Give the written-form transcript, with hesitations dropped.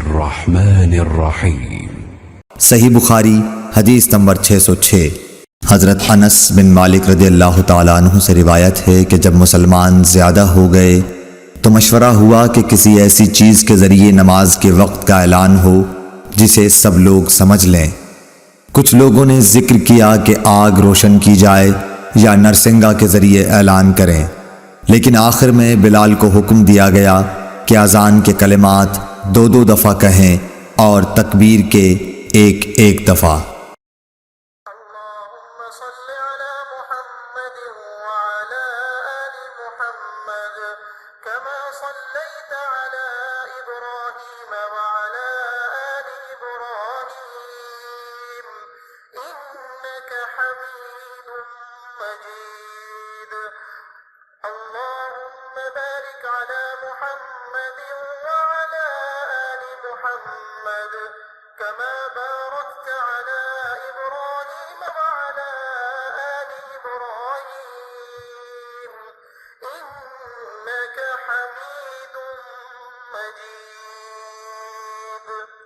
बिस्मिल्लाहिर्रहमानिर्रहीम। सही बुखारी हदीस नंबर 606। हज़रत अनस बिन मालिक रज़ियल्लाहु ताला अन्हु से रिवायत है कि जब मुसलमान ज़्यादा हो गए तो मशवरा हुआ कि किसी ऐसी चीज़ के ज़रिए नमाज के वक्त का ऐलान हो जिसे सब लोग समझ लें। कुछ लोगों ने जिक्र किया कि आग रोशन की जाए या नरसिंगा के ज़रिए ऐलान करें, लेकिन आखिर में बिलाल को हुक्म दिया गया कि अज़ान के कलिमात 2-2 दफ़ा कहें और तकबीर के एक दफ़ा। حميد مجيد।